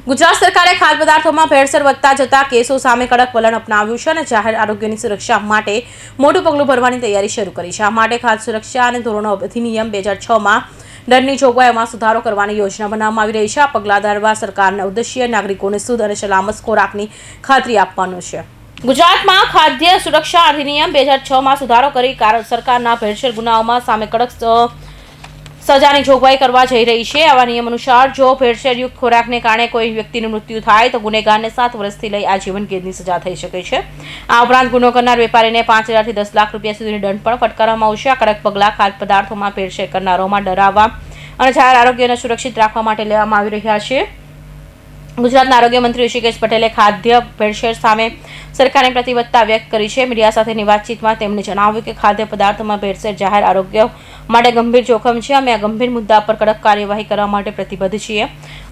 ગુજરાત સરકારે ખાદ્ય પદાર્થોમાં ભેળસેળ વધતા જતા કેસો સામે કડક વલણ અપનાવ્યું છે અને જાહેર આરોગ્યની સુરક્ષા માટે મોટું પગલું ભરવાની તૈયારી શરૂ કરી છે। આ માટે ખાદ્ય સુરક્ષા અને ધોરણો અધિનિયમ 2006માં દંડની જોગવાઈઓમાં સુધારો કરવાની યોજના બનાવવામાં આવી રહી છે। આ પગલાં ધારવા સરકારના ઉદ્દેશ્ય નાગરિકોને શુદ્ધ અને સલામત ખોરાકની ખાતરી આપવાનો છે। ગુજરાતમાં ખાદ્ય સુરક્ષા અધિનિયમ 2006માં સુધારો કરી સરકારના ભેળસેળ ગુનાઓમાં સામે કડક સજાની જોગવાઈ કરવા જઈ રહી છે। આવા નિયમ અનુસાર જો ભેળસેળયુક્ત ખોરાકને કારણે કોઈ વ્યક્તિનું મૃત્યુ થાય તો ગુનેગારને 7 વર્ષથી લઈ આજીવન કેદની સજા થઈ શકે છે। આ ઉપરાંત ગુનો કરનાર વેપારીને 5,000 થી 10 લાખ રૂપિયા સુધીનો દંડ પણ ફટકારવામાં આવશે। આ કડક પગલાં ખાદ્ય પદાર્થોમાં ભેળસેળ કરનારોમાં ડરાવવા અને જાહેર આરોગ્યને સુરક્ષિત રાખવા માટે લેવામાં આવી રહ્યા છે। ગુજરાતના આરોગ્ય મંત્રી ઋષિકેશ પટેલે ખાદ્ય ભેળસેળ સામે સરકારની પ્રતિબદ્ધતા વ્યક્ત કરી છે। મીડિયા સાથેની વાતચીતમાં તેમણે જણાવ્યું કે ખાદ્ય પદાર્થોમાં ભેળસેળ જાહેર આરોગ્ય માટે ગંભીર જોખમ છે। અમે આ ગંભીર મુદ્દા પર કડક કાર્યવાહી કરવા માટે પ્રતિબદ્ધ છીએ।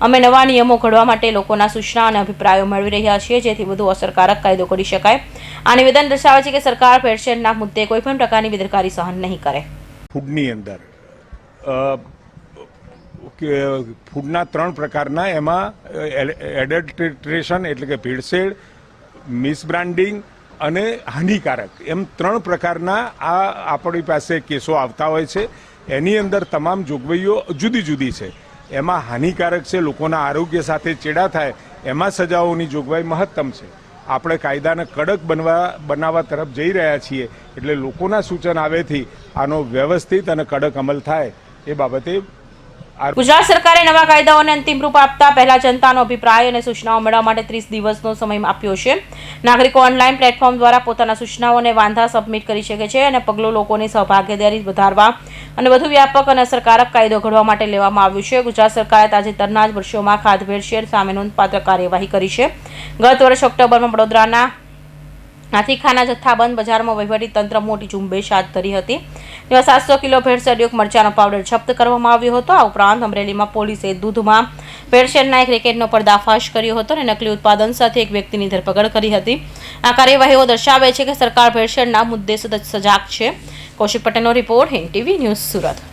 અમે નવા નિયમો ઘડવા માટે લોકોના સૂચના અને અભિપ્રાયો મેળવી રહ્યા છીએ જેથી વધુ અસરકારક કાયદો કરી શકાય। આ નિવેદન દર્શાવે છે કે સરકાર ભેળસેળના મુદ્દે કોઈપણ પ્રકારની બેદરકારી સહન નહીં કરે। ફૂડની અંદર ફૂડના 3 પ્રકારના એમાં એડલ્ટ્રેશન એટલે કે ભેળસેળ, મિસબ્રાન્ડિંગ અને હાનિકારક એમ 3 પ્રકારના આ આપણી પાસે કેસો આવતા હોય છે। એની અંદર તમામ જોગવાઈઓ જુદી જુદી છે। એમાં હાનિકારક છે, લોકોના આરોગ્ય સાથે ચેડા થાય એમાં સજાઓની જોગવાઈ મહત્તમ છે। આપણે કાયદાને કડક બનાવવા તરફ જઈ રહ્યા છીએ એટલે લોકોના સૂચન આવેથી આનો વ્યવસ્થિત અને કડક અમલ થાય એ બાબતે ગુજરાત સરકારે નવા કાયદાઓને અંતિમ રૂપ આપતા પહેલા જનતાનો અભિપ્રાય અને સૂચનાઓ મેળવવા માટે 30 દિવસનો સમય આપ્યો છે। નાગરિકો ઓનલાઈન પ્લેટફોર્મ દ્વારા પોતાના સૂચનાઓ અને વાંધા સબમિટ કરી શકે છે અને પગલું લોકોની સહભાગીદારી વધારવા અને વધુ વ્યાપક અને અસરકારક કાયદો ઘડવા માટે લેવામાં આવ્યું છે। ગુજરાત સરકારે તાજેતરના જ વર્ષોમાં ખાદ્ય ભેળસેળ સામે નોંધપાત્ર કાર્યવાહી કરી છે। ગત વર્ષ ઓક્ટોબરમાં વડોદરાના હાથીખાના જથ્થાબંધ બજારમાં વહીવટી તંત્ર મોટી ઝુંબેશ હાથ ધરી હતી। તેમાં 700 કિલો ભેળસેળયુક્ત મરચાનો પાવડર જપ્ત કરવામાં આવ્યો હતો। આ ઉપરાંત અમરેલીમાં પોલીસે દૂધમાં ભેળસેળના એક રેકેટનો પર્દાફાશ કર્યો હતો અને નકલી ઉત્પાદન સાથે એક વ્યક્તિની ધરપકડ કરી હતી। આ કાર્યવાહીઓ દર્શાવે છે કે સરકાર ભેળસેળના મુદ્દે સતત સજાગ છે। કૌશિક પટેલનો report, Hind TV news, Surat.